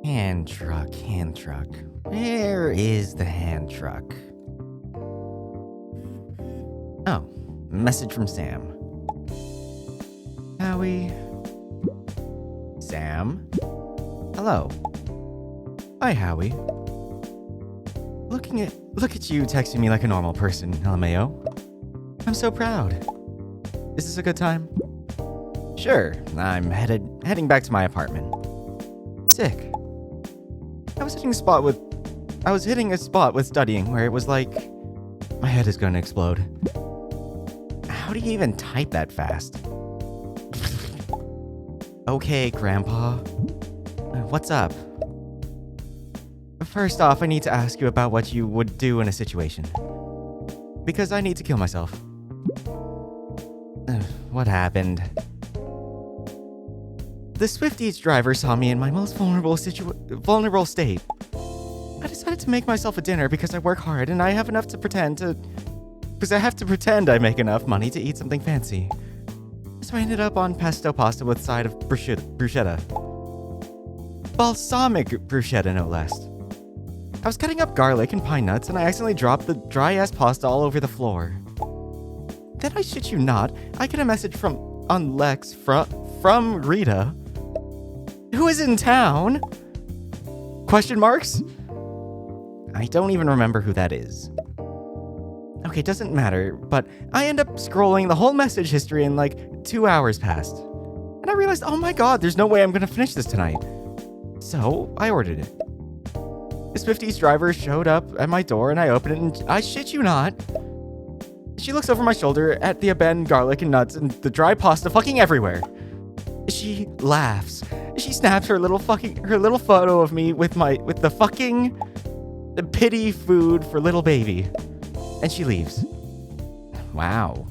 Hand truck. Where is the hand truck? Oh, message from Sam. Howie. Sam? Hello. Hi, Howie. Look at you texting me like a normal person, LMAO. I'm so proud. Is this a good time? Sure, I'm heading back to my apartment. Sick. I was hitting a spot with studying where it was like my head is gonna explode. How do you even type that fast? Okay, Grandpa. What's up? First off, I need to ask you about what you would do in a situation. Because I need to kill myself. What happened? The Swifties driver saw me in my most vulnerable state. I decided to make myself a dinner because I work hard and I have enough to because I have to pretend I make enough money to eat something fancy. So I ended up on pesto pasta with side of bruschetta. Balsamic bruschetta, no less. I was cutting up garlic and pine nuts and I accidentally dropped the dry-ass pasta all over the floor. Then I shit you not, I get a message from Lex from Rita. Who is in town? Question marks? I don't even remember who that is. Okay, doesn't matter, but I end up scrolling the whole message history and like 2 hours passed. And I realized, oh my god, there's no way I'm gonna finish this tonight. So, I ordered it. The Swifties driver showed up at my door and I opened it and I shit you not. She looks over my shoulder at the abandoned garlic and nuts and the dry pasta fucking everywhere. She laughs. She snaps her little photo of me with the pity food for little baby. And she leaves. Wow.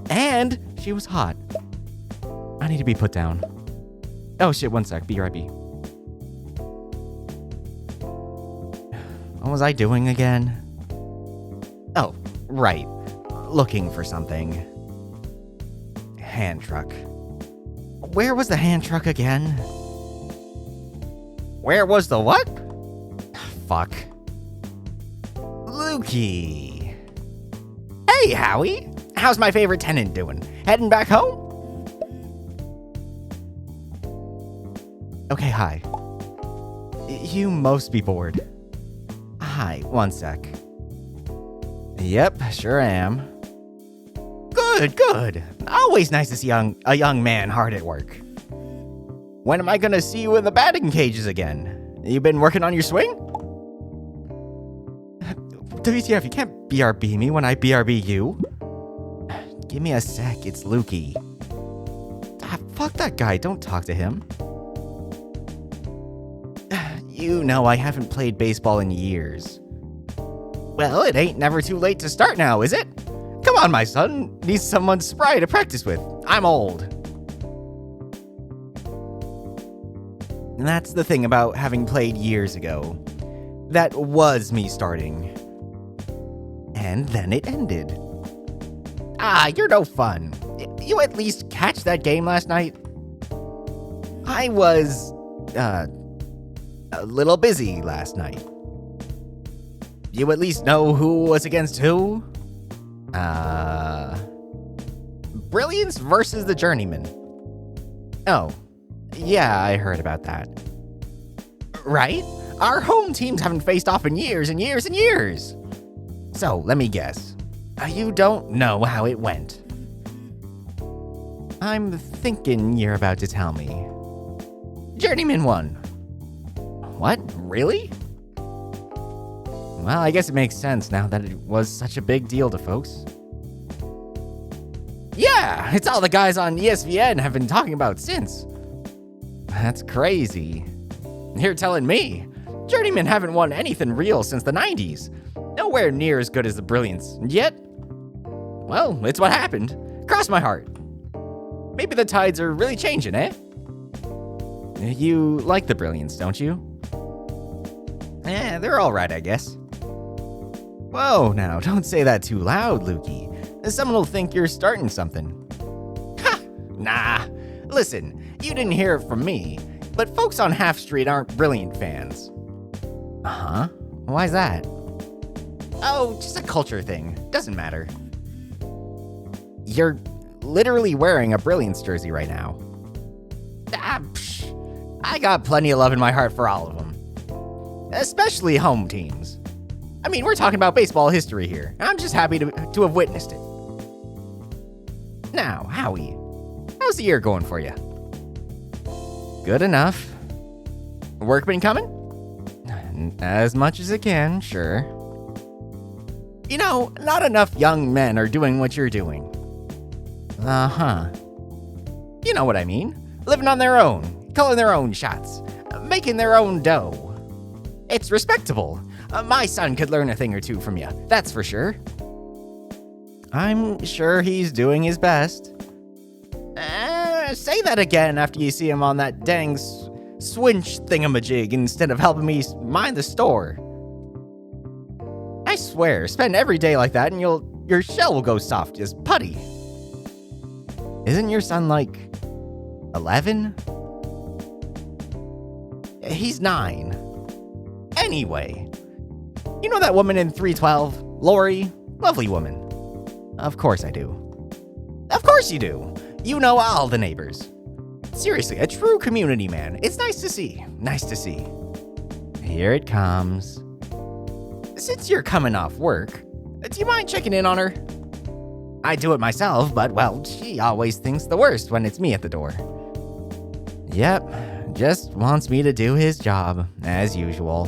And she was hot. I need to be put down. Oh shit, one sec. BRB. What was I doing again? Oh, right. Looking for something. Hand truck. Where was the hand truck again? Where was the what? Fuck. Lukey. Hey, Howie. How's my favorite tenant doing? Heading back home? Okay, hi. You must be bored. Hi, one sec. Yep, sure am. Good. Always nice to see a young man hard at work. When am I gonna see you in the batting cages again? You been working on your swing? WTF, you can't BRB me when I BRB you. Give me a sec, it's Lukey. Fuck that guy, don't talk to him. You know I haven't played baseball in years. Well, it ain't never too late to start now, is it? Come on, my son. Needs someone spry to practice with. I'm old. And that's the thing about having played years ago. That was me starting. And then it ended. You're no fun. You at least catch that game last night? I was, a little busy last night. You at least know who was against who? Brilliance versus the Journeyman. Oh, yeah, I heard about that. Right? Our home teams haven't faced off in years and years and years. So, let me guess. You don't know how it went. I'm thinking you're about to tell me. Journeyman won. What? Really? Well, I guess it makes sense now that it was such a big deal to folks. Yeah, it's all the guys on ESPN have been talking about since. That's crazy. You're telling me. Journeymen haven't won anything real since the 90s. Nowhere near as good as the Brilliance. Yet, well, it's what happened. Cross my heart. Maybe the tides are really changing, eh? You like the Brilliance, don't you? They're alright, I guess. Whoa, now, don't say that too loud, Lukey. Someone will think you're starting something. Ha! Nah. Listen, you didn't hear it from me. but folks on Half Street aren't Brilliant fans. Uh-huh. Why's that? Oh, just a culture thing. Doesn't matter. You're literally wearing a Brilliance jersey right now. I got plenty of love in my heart for all of them. Especially home teams. I mean, we're talking about baseball history here. I'm just happy to have witnessed it. Now, Howie, how's the year going for you? Good enough. Work been coming? As much as it can, sure. You know, not enough young men are doing what you're doing. Uh-huh. You know what I mean. Living on their own, calling their own shots, making their own dough. It's respectable. My son could learn a thing or two from you, that's for sure. I'm sure he's doing his best. Say that again after you see him on that dang swinch thingamajig instead of helping me mind the store. I swear, spend every day like that and your shell will go soft as putty. Isn't your son like 11? He's 9. Anyway, you know that woman in 312, Lori? Lovely woman. Of course I do. Of course you do. You know all the neighbors. Seriously, a true community man. It's nice to see. Nice to see. Here it comes. Since you're coming off work, do you mind checking in on her? I do it myself, but, well, she always thinks the worst when it's me at the door. Yep, just wants me to do his job, as usual.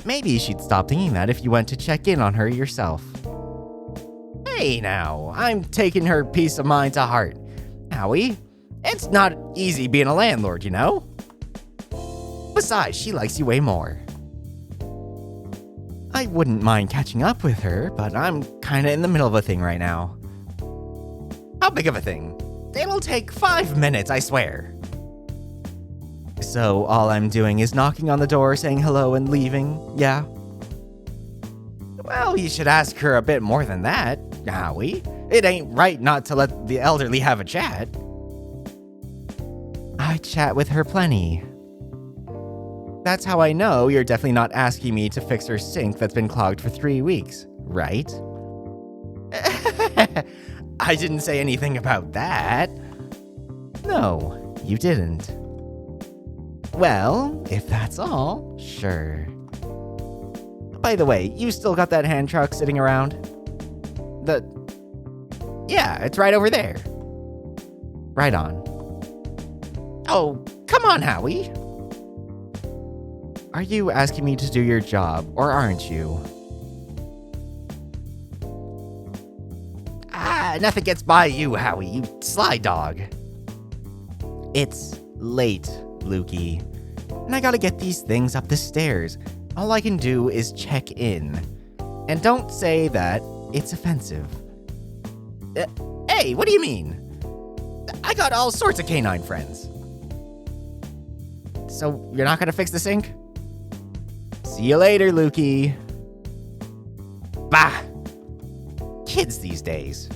Maybe she'd stop thinking that if you went to check in on her yourself. Hey now, I'm taking her peace of mind to heart. Howie, it's not easy being a landlord, you know? Besides, she likes you way more. I wouldn't mind catching up with her, but I'm kinda in the middle of a thing right now. How big of a thing? It'll take 5 minutes, I swear. So all I'm doing is knocking on the door, saying hello and leaving, yeah? Well, you should ask her a bit more than that, Howie. It ain't right not to let the elderly have a chat. I chat with her plenty. That's how I know you're definitely not asking me to fix her sink that's been clogged for 3 weeks, right? I didn't say anything about that. No, you didn't. Well, if that's all, sure. By the way, you still got that hand truck sitting around? Yeah, it's right over there. Right on. Oh, come on, Howie. Are you asking me to do your job, or aren't you? Nothing gets by you, Howie, you sly dog. It's late, Lukey, and I gotta get these things up the stairs. All I can do is check in. And don't say that it's offensive. Hey, what do you mean? I got all sorts of canine friends. So you're not gonna fix the sink? See you later, Lukey. Bah! Kids these days.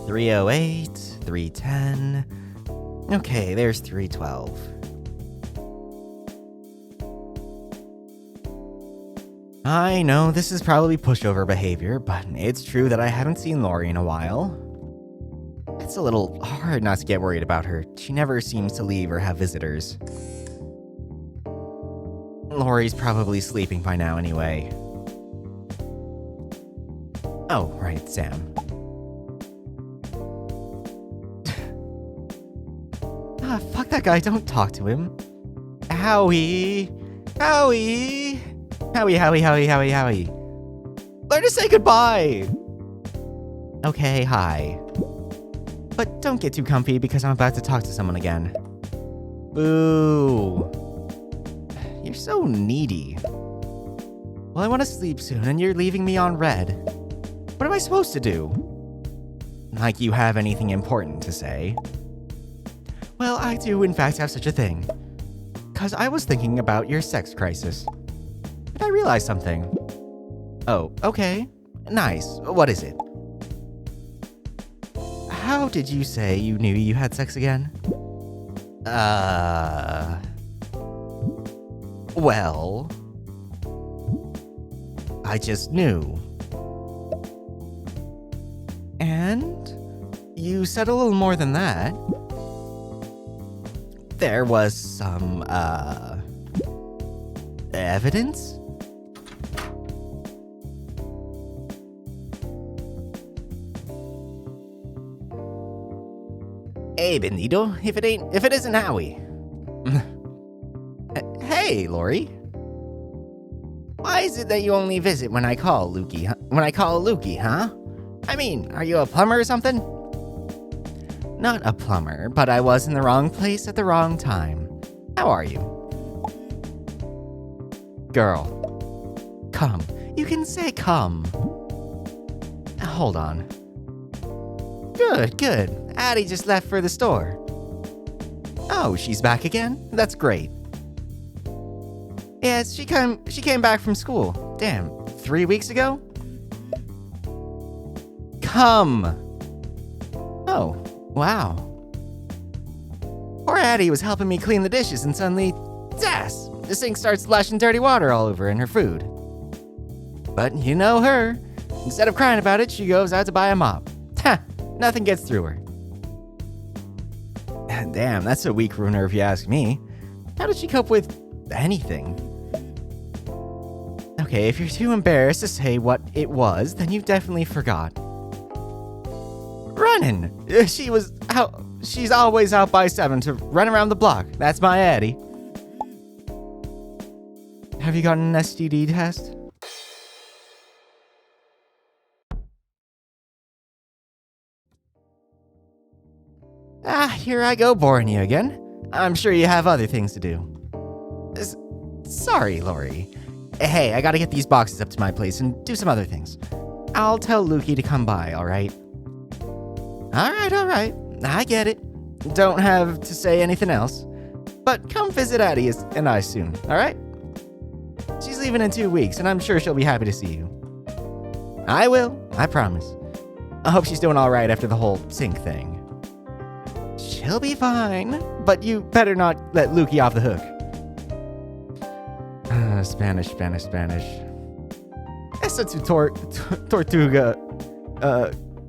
$308, $310. Okay, there's $312. I know this is probably pushover behavior, but it's true that I haven't seen Lori in a while. It's a little hard not to get worried about her. She never seems to leave or have visitors. Lori's probably sleeping by now anyway. Oh, right, Sam. Fuck that guy, don't talk to him. Howie! Howie! Howie. Learn to say goodbye! Okay, hi. But don't get too comfy because I'm about to talk to someone again. Boo. You're so needy. Well, I want to sleep soon and you're leaving me on red. What am I supposed to do? Like you have anything important to say. Well, I do in fact have such a thing. 'Cause I was thinking about your sex crisis. But I realized something. Oh, okay. Nice. What is it? how did you say you knew you had sex again? Well, I just knew. And you said a little more than that. There was some, evidence? Hey, Benito, if it isn't Howie. Hey, Lori. Why is it that you only visit when I call Lukey, huh? I mean, are you a plumber or something? Not a plumber, but I was in the wrong place at the wrong time. How are you? Girl. Come. You can say come. Hold on. Good. Addie just left for the store. Oh, she's back again? That's great. Yes, she came back from school. Damn, 3 weeks ago? Come. Oh, wow. Poor Addie was helping me clean the dishes and suddenly, zass, the sink starts splashing dirty water all over in her food. But you know her. Instead of crying about it, she goes out to buy a mop. Ha! Nothing gets through her. Damn, that's a weak ruiner if you ask me. How did she cope with anything? Okay, if you're too embarrassed to say what it was, then you definitely forgot. Running! She's always out by 7 to run around the block. That's my Addie. Have you gotten an STD test? Here I go boring you again. I'm sure you have other things to do. Sorry, Lori. Hey, I gotta get these boxes up to my place and do some other things. I'll tell Lukey to come by, alright? Alright. I get it. Don't have to say anything else. But come visit Addie and I soon, alright? She's leaving in 2 weeks, and I'm sure she'll be happy to see you. I will, I promise. I hope she's doing alright after the whole sink thing. She'll be fine, but you better not let Lukey off the hook. Spanish. Esa tu tortuga,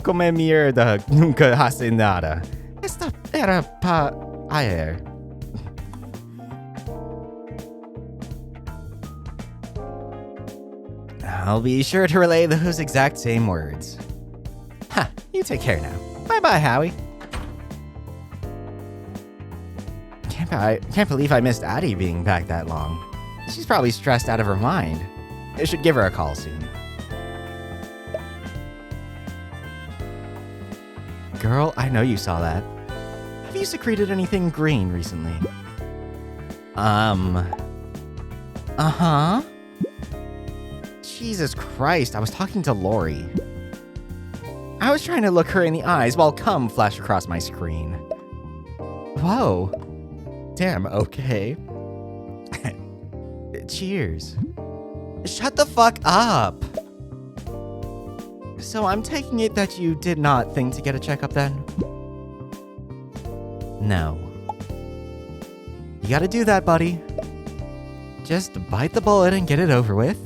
come mierda, nunca hace nada. Esta era pa ayer. I'll be sure to relay those exact same words. Ha, you take care now. Bye-bye, Howie. Can't believe I missed Addie being back that long. She's probably stressed out of her mind. I should give her a call soon. Girl, I know you saw that. Have you secreted anything green recently? Uh-huh. Jesus Christ, I was talking to Lori. I was trying to look her in the eyes while cum flashed across my screen. Whoa. Damn, okay. Cheers. Shut the fuck up. So I'm taking it that you did not think to get a checkup then? No. You gotta do that, buddy. Just bite the bullet and get it over with.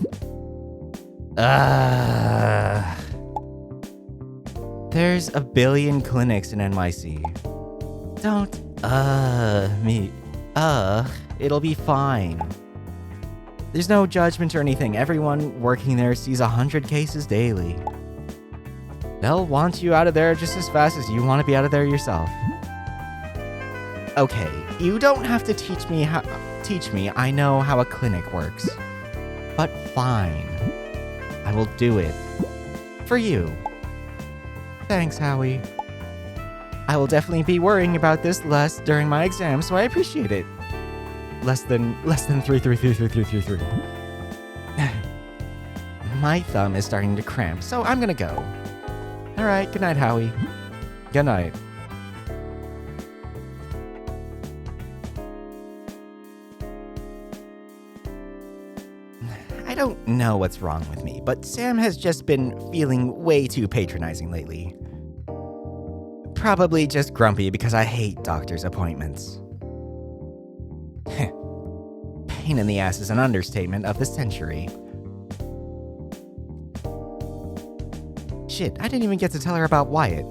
There's a billion clinics in NYC. Don't, it'll be fine. There's no judgment or anything. Everyone working there sees 100 cases daily. They'll want you out of there just as fast as you want to be out of there yourself. Okay, you don't have to teach me. I know how a clinic works. But fine. I will do it. For you. Thanks, Howie. I will definitely be worrying about this less during my exam, so I appreciate it. Less than 3. My thumb is starting to cramp, so I'm gonna go. Alright, good night, Howie. Good night. I don't know what's wrong with me, but Sam has just been feeling way too patronizing lately. probably just grumpy because I hate doctor's appointments. Pain in the ass is an understatement of the century. Shit, I didn't even get to tell her about Wyatt.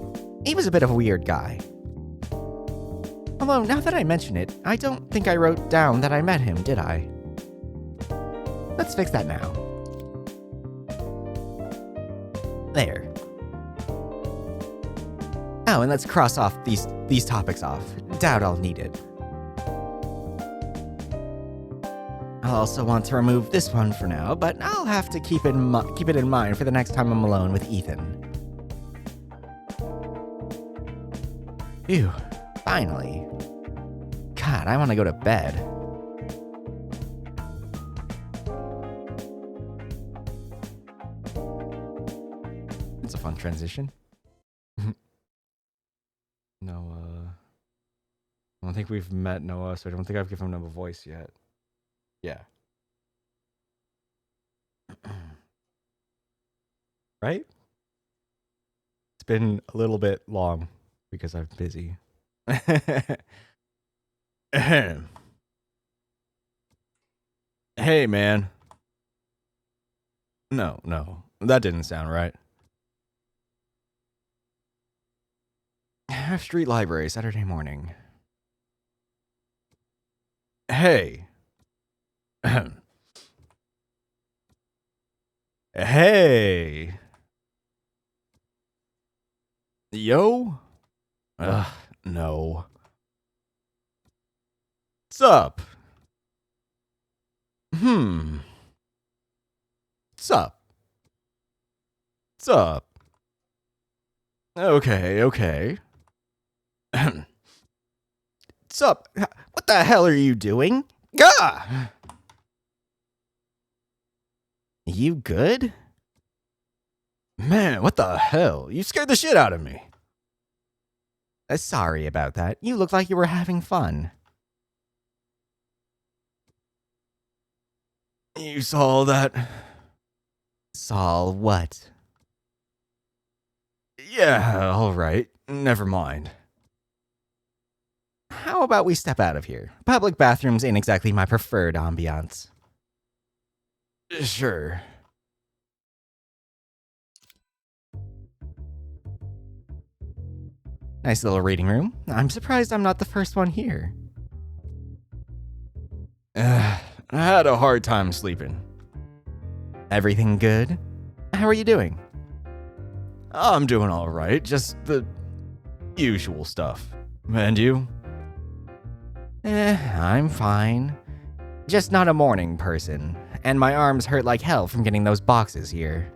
He was a bit of a weird guy. Although, now that I mention it, I don't think I wrote down that I met him, did I? Let's fix that now. There. Oh, and let's cross off these topics off. Doubt I'll need it. I'll also want to remove this one for now, but I'll have to keep it in mind for the next time I'm alone with Ethan. Phew, finally. God, I want to go to bed. It's a fun transition. Noah. I don't think we've met Noah, so I don't think I've given him a voice yet. Yeah. Right? It's been a little bit long because I'm busy. Hey, man. No, that didn't sound right. Street library, Saturday morning. Hey. Hey. Yo? No. What's up? What's up? What's up? Okay. What's up? What the hell are you doing? Gah! You good? Man, what the hell? You scared the shit out of me. Sorry about that. You looked like you were having fun. You saw that? Saw what? Yeah, alright. Never mind. How about we step out of here? Public bathrooms ain't exactly my preferred ambiance. Sure. Nice little reading room. I'm surprised I'm not the first one here. I had a hard time sleeping. Everything good? How are you doing? I'm doing alright, just the usual stuff. And you? I'm fine. Just not a morning person, and my arms hurt like hell from getting those boxes here.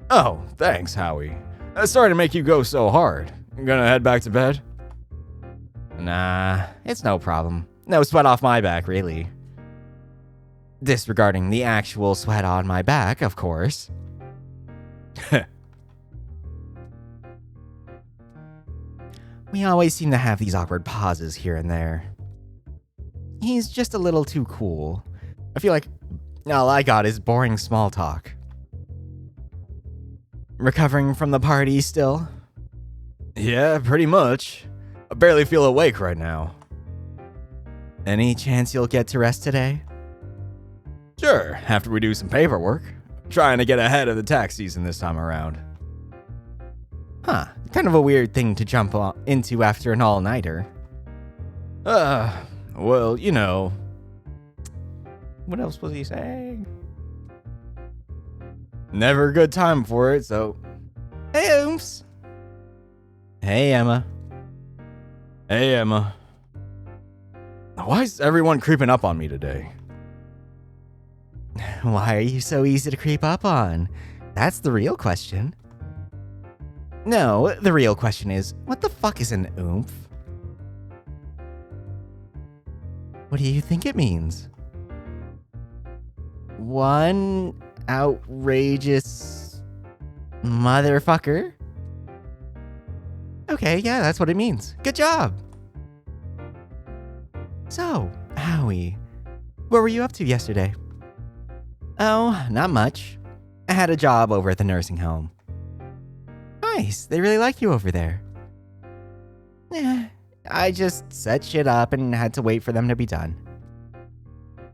Oh, thanks, Howie. Sorry to make you go so hard. You gonna head back to bed? Nah, it's no problem. No sweat off my back, really. Disregarding the actual sweat on my back, of course. We always seem to have these awkward pauses here and there. He's just a little too cool. I feel like all I got is boring small talk. Recovering from the party still? Yeah, pretty much. I barely feel awake right now. Any chance you'll get to rest today? Sure, after we do some paperwork. Trying to get ahead of the tax season this time around. Huh, kind of a weird thing to jump into after an all-nighter. Well, you know. What else was he saying? Never a good time for it, so. Hey, Ooms. Hey, Emma. Hey, Emma. Why is everyone creeping up on me today? Why are you so easy to creep up on? That's the real question. No, the real question is, what the fuck is an oomph? What do you think it means? One outrageous motherfucker? Okay, yeah, that's what it means. Good job. So, Howie, what were you up to yesterday? Oh, not much. I had a job over at the nursing home. Nice, they really like you over there. I just set shit up and had to wait for them to be done.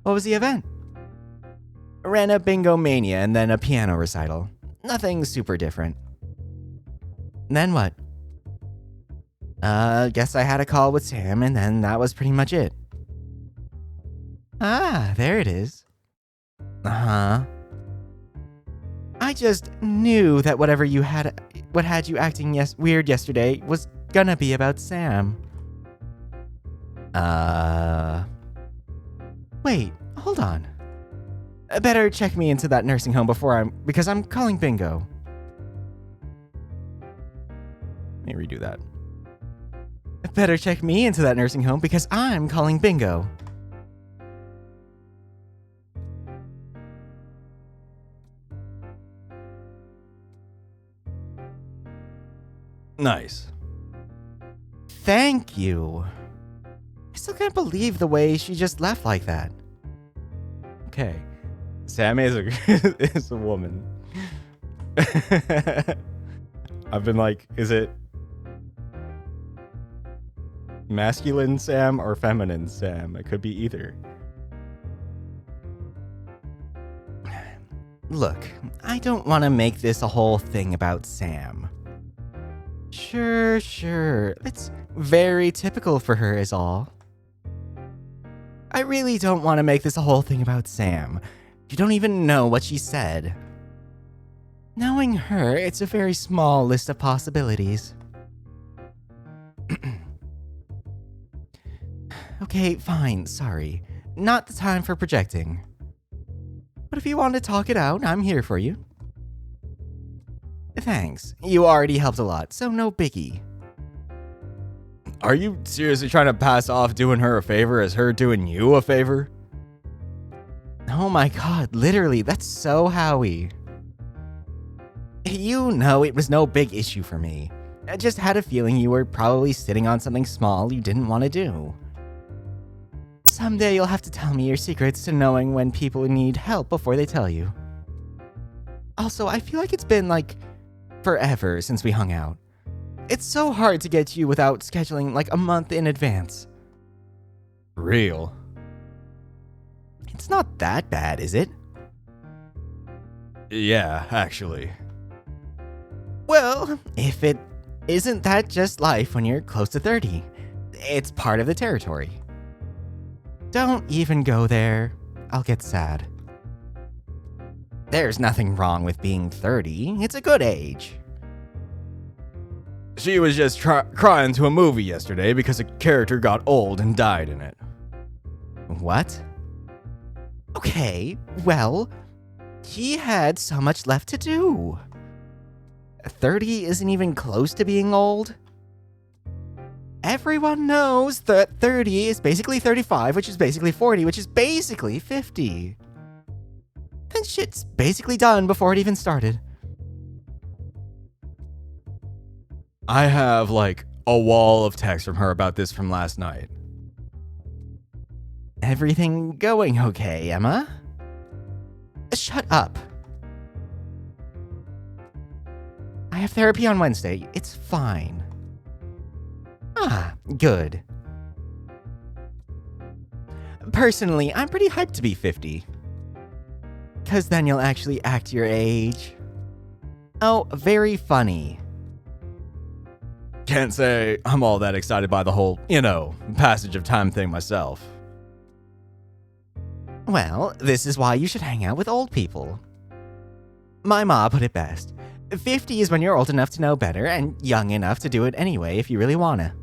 What was the event? Ran a bingo mania and then a piano recital. Nothing super different. Then what? Guess I had a call with Sam and then that was pretty much it. Ah, there it is. Uh-huh. I just knew that what had you acting weird yesterday was gonna be about Sam. Wait, hold on. Better check me into that nursing home because I'm calling bingo. Let me redo that. Better check me into that nursing home because I'm calling bingo. Nice. Thank you. I still can't believe the way she just left like that. Okay. Sam is a woman. I've been like, is it masculine Sam or feminine Sam? It could be either. Look, I don't want to make this a whole thing about Sam. Sure. It's very typical for her is all. I really don't want to make this a whole thing about Sam. You don't even know what she said. Knowing her, it's a very small list of possibilities. Okay, fine, sorry. Not the time for projecting. But if you want to talk it out, I'm here for you. Thanks. You already helped a lot, so no biggie. Are you seriously trying to pass off doing her a favor as her doing you a favor? Oh my god, literally, that's so Howie. You know it was no big issue for me. I just had a feeling you were probably sitting on something small you didn't want to do. Someday you'll have to tell me your secrets to knowing when people need help before they tell you. Also, I feel like it's been like forever since we hung out. It's so hard to get to you without scheduling like a month in advance. Real. It's not that bad, is it? Yeah, actually. Well, if it isn't that just life when you're close to 30? It's part of the territory. Don't even go there. I'll get sad. There's nothing wrong with being 30. It's a good age. She was just crying to a movie yesterday because a character got old and died in it. What? Okay, well, he had so much left to do. 30 isn't even close to being old. Everyone knows that 30 is basically 35, which is basically 40, which is basically 50. Then shit's basically done before it even started. I have, like, a wall of text from her about this from last night. Everything going okay, Emma? Shut up. I have therapy on Wednesday. It's fine. Ah, good. Personally, I'm pretty hyped to be 50. 'Cause then you'll actually act your age. Oh, very funny. Can't say I'm all that excited by the whole, passage of time thing myself. Well, this is why you should hang out with old people. My ma put it best. 50 is when you're old enough to know better and young enough to do it anyway if you really wanna.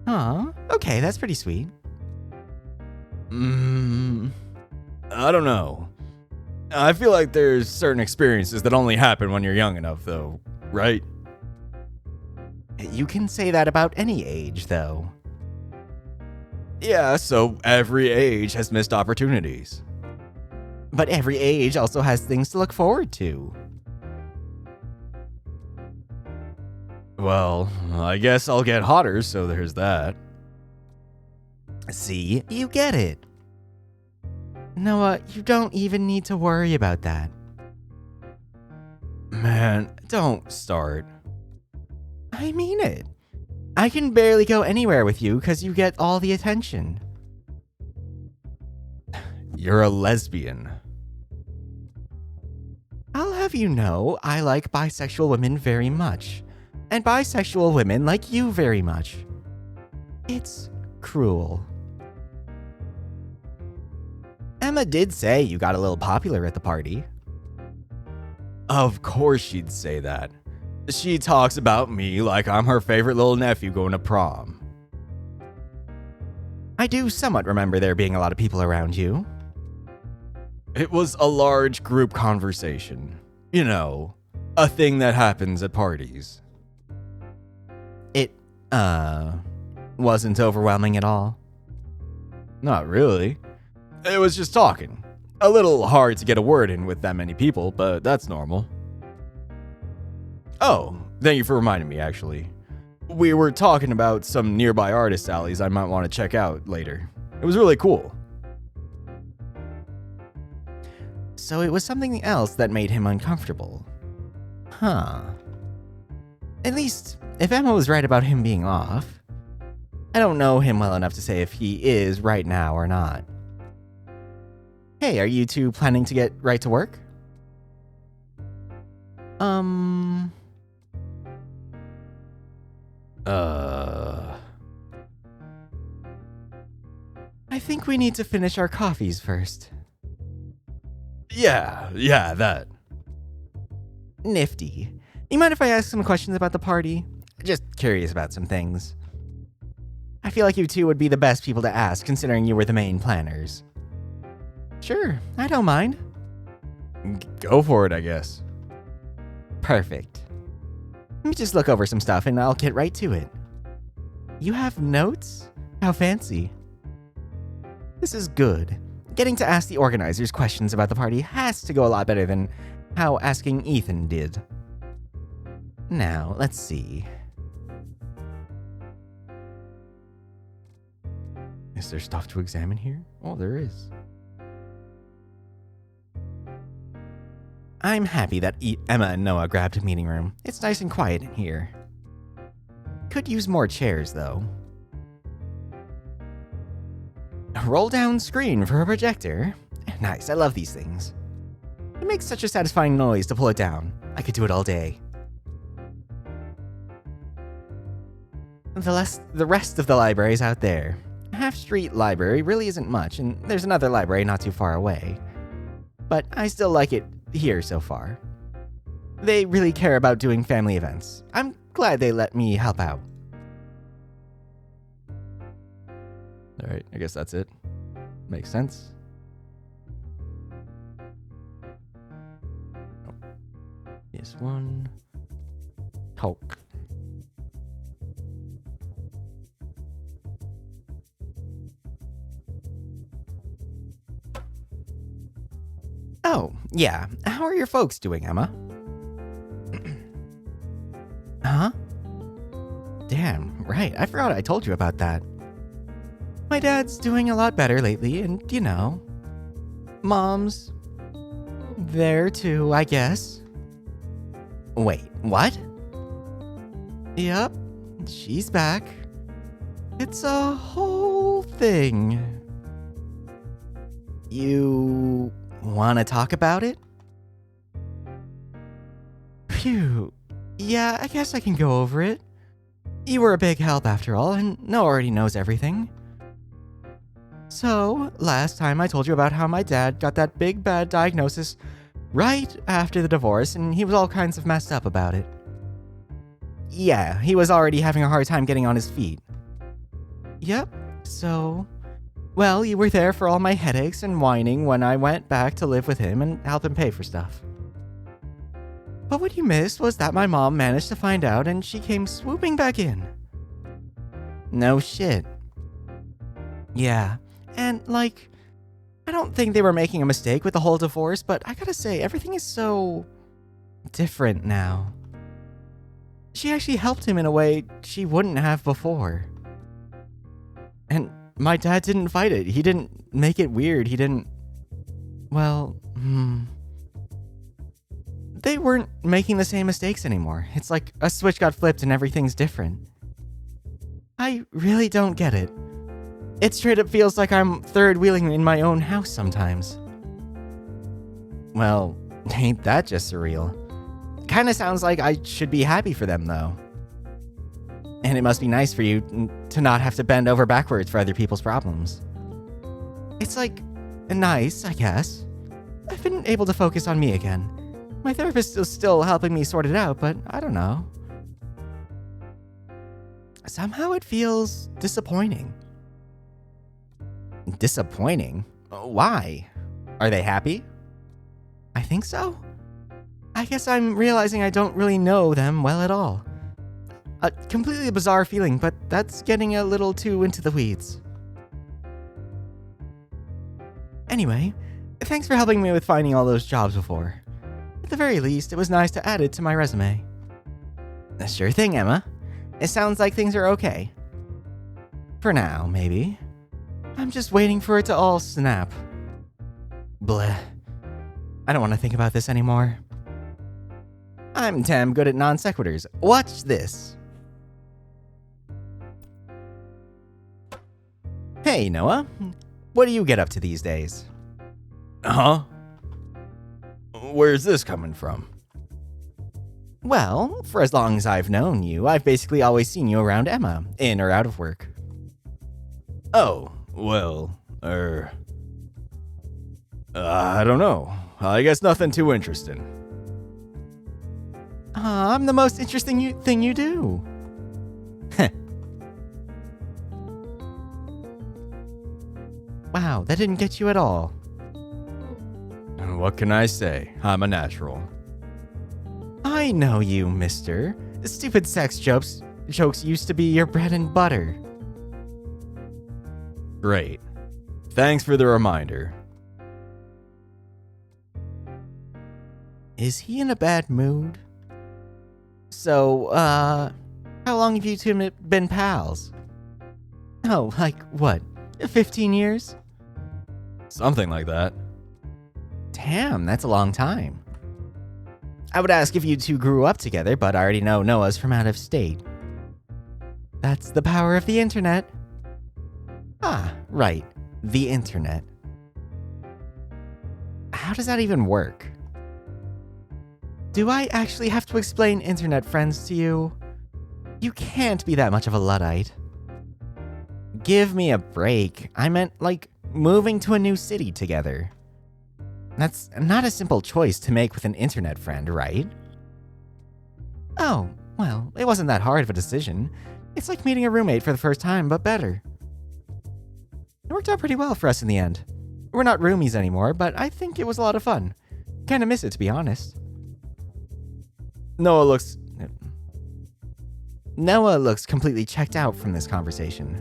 Aw, okay, that's pretty sweet. I don't know. I feel like there's certain experiences that only happen when you're young enough, though, right? You can say that about any age, though. Yeah, so every age has missed opportunities. But every age also has things to look forward to. Well, I guess I'll get hotter, so there's that. See, you get it. Noah, you don't even need to worry about that. Man, don't start. I mean it. I can barely go anywhere with you because you get all the attention. You're a lesbian. I'll have you know, I like bisexual women very much. And bisexual women like you very much. It's cruel. Emma did say you got a little popular at the party. Of course she'd say that. She talks about me like I'm her favorite little nephew going to prom. I do somewhat remember there being a lot of people around you. It was a large group conversation. You know, a thing that happens at parties. It, wasn't overwhelming at all? Not really. It was just talking. A little hard to get a word in with that many people, but that's normal. Oh, thank you for reminding me, actually. We were talking about some nearby artist alleys I might want to check out later. It was really cool. So it was something else that made him uncomfortable. Huh. At least, if Emma was right about him being off, I don't know him well enough to say if he is right now or not. Hey, are you two planning to get right to work? I think we need to finish our coffees first. Yeah, that. Nifty. You mind if I ask some questions about the party? Just curious about some things. I feel like you two would be the best people to ask, considering you were the main planners. Sure, I don't mind. Go for it, I guess. Perfect. Let me just look over some stuff and I'll get right to it. You have notes? How fancy. This is good. Getting to ask the organizers questions about the party has to go a lot better than how asking Ethan did. Now, let's see. Is there stuff to examine here? Oh, there is. I'm happy that Emma and Noah grabbed a meeting room. It's nice and quiet in here. Could use more chairs, though. A roll-down screen for a projector. Nice, I love these things. It makes such a satisfying noise to pull it down. I could do it all day. The rest of the library is out there. Half Street Library really isn't much, and there's another library not too far away. But I still like it here so far. They really care about doing family events. I'm glad they let me help out. Alright, I guess that's it. Makes sense. Oh. This one. Talk. Oh, yeah. How are your folks doing, Emma? Huh? Damn, right. I forgot I told you about that. My dad's doing a lot better lately, and you know. Mom's there too, I guess. Wait, what? Yep, she's back. It's a whole thing. You want to talk about it? Phew. Yeah, I guess I can go over it. You were a big help after all, and Noah already knows everything. So, last time I told you about how my dad got that big bad diagnosis right after the divorce, and he was all kinds of messed up about it. Yeah, he was already having a hard time getting on his feet. Yep, so... Well, you were there for all my headaches and whining when I went back to live with him and help him pay for stuff. But what you missed was that my mom managed to find out and she came swooping back in. No shit. Yeah, and like, I don't think they were making a mistake with the whole divorce, but I gotta say, everything is so different now. She actually helped him in a way she wouldn't have before. And my dad didn't fight it. He didn't make it weird. He didn't... Well, They weren't making the same mistakes anymore. It's like a switch got flipped and everything's different. I really don't get it. It straight up feels like I'm third wheeling in my own house sometimes. Well, ain't that just surreal? Kinda sounds like I should be happy for them, though. And it must be nice for you to not have to bend over backwards for other people's problems. It's like, nice, I guess. I've been able to focus on me again. My therapist is still helping me sort it out, but I don't know. Somehow it feels disappointing. Disappointing? Why? Are they happy? I think so. I guess I'm realizing I don't really know them well at all. A completely bizarre feeling, but that's getting a little too into the weeds. Anyway, thanks for helping me with finding all those jobs before. At the very least, it was nice to add it to my resume. Sure thing, Emma. It sounds like things are okay. For now, maybe. I'm just waiting for it to all snap. Bleh. I don't want to think about this anymore. I'm damn good at non sequiturs. Watch this. Hey, Noah. What do you get up to these days? Huh? Where's this coming from? Well, for as long as I've known you, I've basically always seen you around Emma, in or out of work. Oh, well, I don't know. I guess nothing too interesting. I'm the most interesting thing you do. Wow, that didn't get you at all. What can I say? I'm a natural. I know you, mister. Stupid sex jokes used to be your bread and butter. Great. Thanks for the reminder. Is he in a bad mood? So, how long have you two been pals? Oh, like what? 15 years? Something like that. Damn, that's a long time. I would ask if you two grew up together, but I already know Noah's from out of state. That's the power of the internet. Ah, right. The internet. How does that even work? Do I actually have to explain internet friends to you? You can't be that much of a Luddite. Give me a break. I meant, like, moving to a new city together. That's not a simple choice to make with an internet friend, right? Oh, well, it wasn't that hard of a decision. It's like meeting a roommate for the first time, but better. It worked out pretty well for us in the end. We're not roomies anymore, but I think it was a lot of fun. Kinda miss it, to be honest. Noah looks completely checked out from this conversation.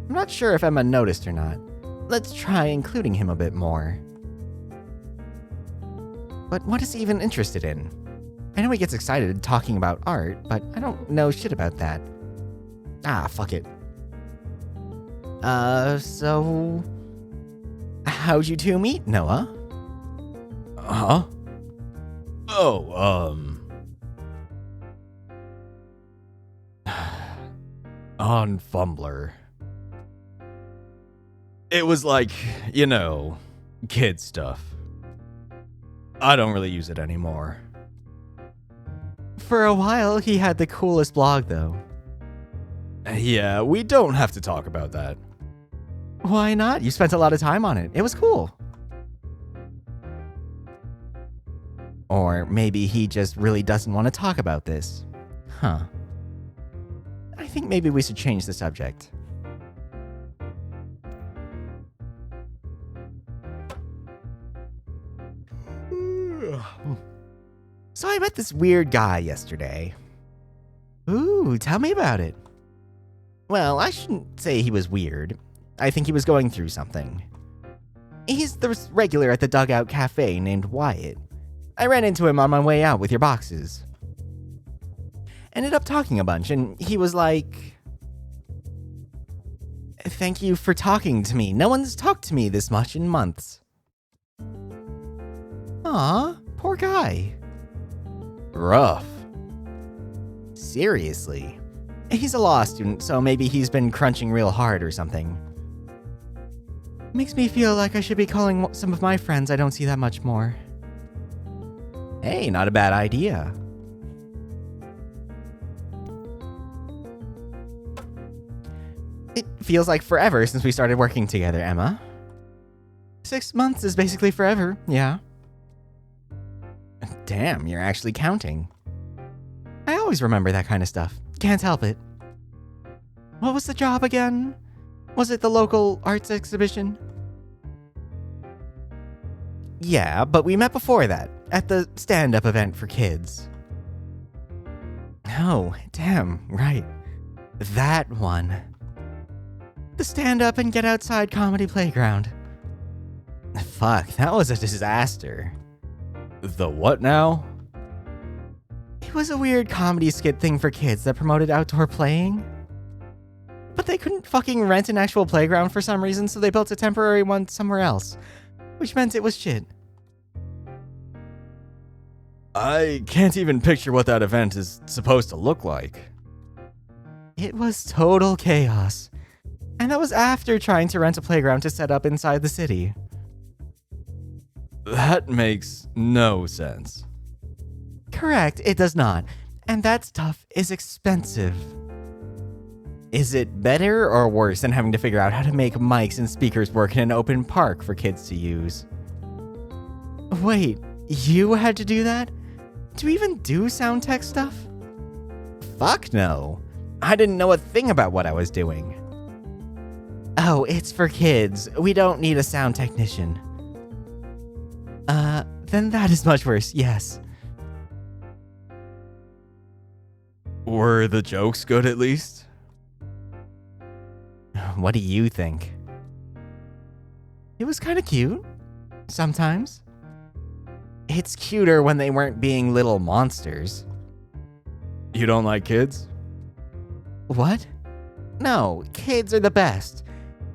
I'm not sure if Emma noticed or not. Let's try including him a bit more. But what is he even interested in? I know he gets excited talking about art, but I don't know shit about that. Ah, fuck it. So... how'd you two meet, Noah? Huh? Oh, on Fumbler. It was like, you know, kid stuff. I don't really use it anymore. For a while, he had the coolest blog, though. Yeah, we don't have to talk about that. Why not? You spent a lot of time on it. It was cool. Or maybe he just really doesn't want to talk about this. Huh. I think maybe we should change the subject. So I met this weird guy yesterday. Ooh, tell me about it. Well, I shouldn't say he was weird. I think he was going through something. He's the regular at the Dugout Cafe named Wyatt. I ran into him on my way out with your boxes. Ended up talking a bunch, and he was like... Thank you for talking to me. No one's talked to me this much in months. Aw, poor guy. Rough. Seriously. He's a law student, so maybe he's been crunching real hard or something. Makes me feel like I should be calling some of my friends I don't see that much more. Hey, not a bad idea. It feels like forever since we started working together, Emma. 6 months is basically forever, yeah. Damn, you're actually counting. I always remember that kind of stuff. Can't help it. What was the job again? Was it the local arts exhibition? Yeah, but we met before that, at the stand-up event for kids. Oh, damn, right. That one. The stand-up and get outside comedy playground. Fuck, that was a disaster. The what now? It was a weird comedy skit thing for kids that promoted outdoor playing. But they couldn't fucking rent an actual playground for some reason, so they built a temporary one somewhere else. Which meant it was shit. I can't even picture what that event is supposed to look like. It was total chaos. And that was after trying to rent a playground to set up inside the city. That makes no sense. Correct, it does not. And that stuff is expensive. Is it better or worse than having to figure out how to make mics and speakers work in an open park for kids to use? Wait, you had to do that? Do you even do sound tech stuff? Fuck no. I didn't know a thing about what I was doing. Oh, it's for kids. We don't need a sound technician. Then that is much worse, yes. Were the jokes good at least? What do you think? It was kind of cute. Sometimes. It's cuter when they weren't being little monsters. You don't like kids? What? No, kids are the best.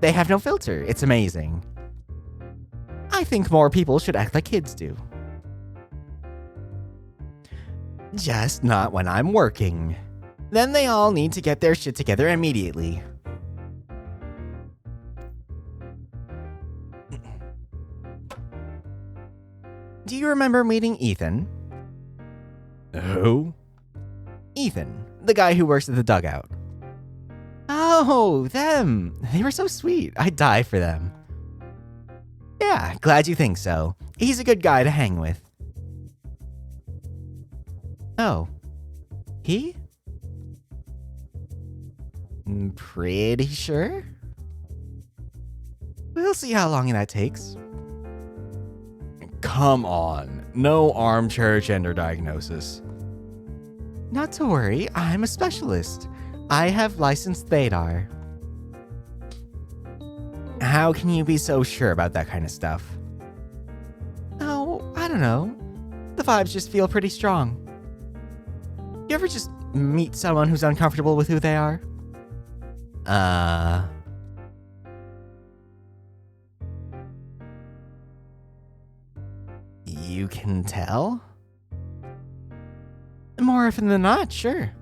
They have no filter. It's amazing. I think more people should act like kids do. Just not when I'm working. Then they all need to get their shit together immediately. Do you remember meeting Ethan? Who? Ethan, the guy who works at the dugout. Oh, them. They were so sweet. I'd die for them. Yeah, glad you think so. He's a good guy to hang with. Oh. He? Pretty sure? We'll see how long that takes. Come on. No armchair gender diagnosis. Not to worry, I'm a specialist. I have licensed Thadar. How can you be so sure about that kind of stuff? Oh, I don't know. The vibes just feel pretty strong. You ever just meet someone who's uncomfortable with who they are? You can tell? More often than not, sure.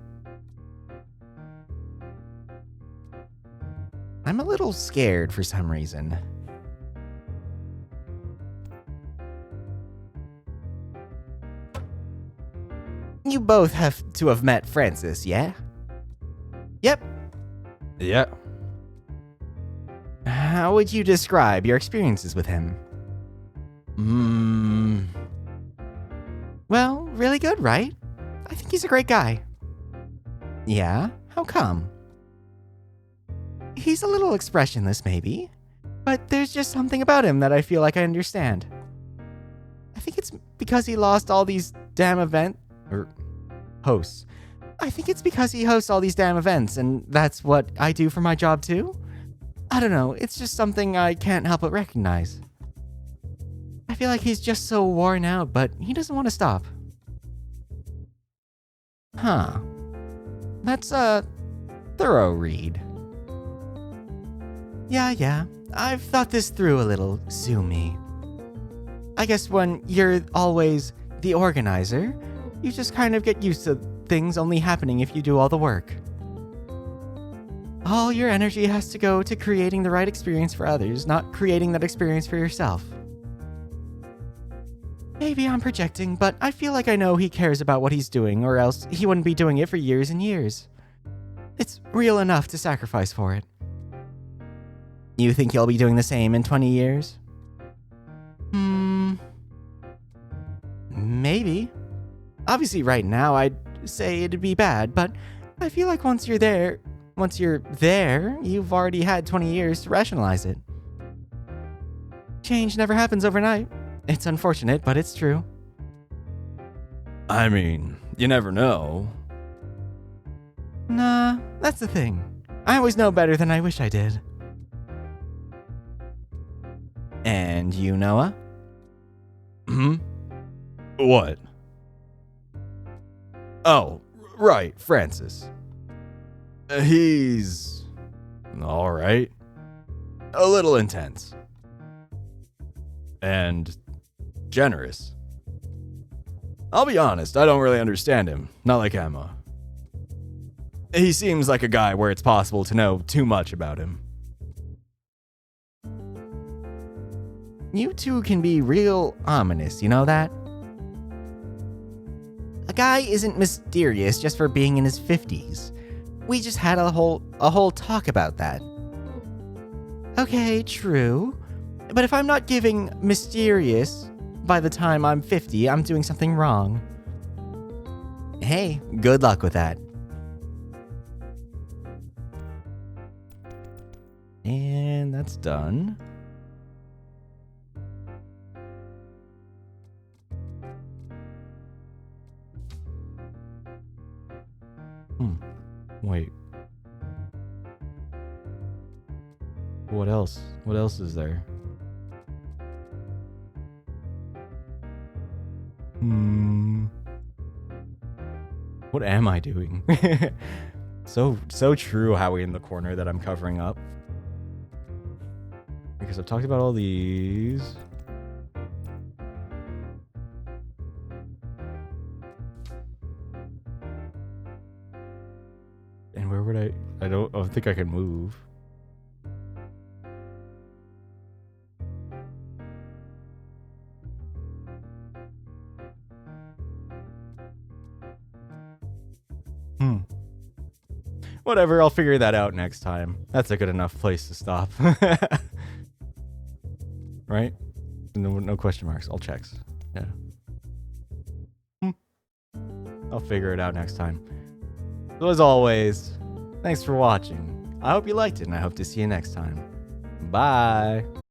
I'm a little scared for some reason. You both have to have met Francis, yeah? Yep. Yeah. How would you describe your experiences with him? Well, really good, right? I think he's a great guy. Yeah? How come? He's a little expressionless, maybe. But there's just something about him that I feel like I understand. I think it's because he lost all these damn hosts. I think it's because he hosts all these damn events, and that's what I do for my job too. I don't know, it's just something I can't help but recognize. I feel like he's just so worn out, but he doesn't want to stop. Huh. That's a thorough read. Yeah. I've thought this through a little, sue me. I guess when you're always the organizer, You just kind of get used to things only happening if you do all the work. All your energy has to go to creating the right experience for others, not creating that experience for yourself. Maybe I'm projecting, but I feel like I know he cares about what he's doing, or else he wouldn't be doing it for years and years. It's real enough to sacrifice for it. You think he'll be doing the same in 20 years? Maybe. Obviously right now I'd say it'd be bad, but I feel like once you're there, you've already had 20 years to rationalize it. Change never happens overnight. It's unfortunate, but it's true. I mean, you never know. Nah, that's the thing. I always know better than I wish I did. And you, Noah? What? Oh, right, Francis. He's all right. A little intense. And generous. I'll be honest, I don't really understand him. Not like Emma. He seems like a guy where it's possible to know too much about him. You two can be real ominous, you know that? A guy isn't mysterious just for being in his 50s. We just had a whole talk about that. Okay, true. But if I'm not giving mysterious by the time I'm 50, I'm doing something wrong. Hey, good luck with that. And that's done. Wait. What else? What else is there? What am I doing? So true, Howie in the corner that I'm covering up. Because I've talked about all these. And where would I don't think I can move. Whatever, I'll figure that out next time. That's a good enough place to stop. Right? No question marks, all checks. Yeah. I'll figure it out next time. So as always, thanks for watching. I hope you liked it, and I hope to see you next time. Bye!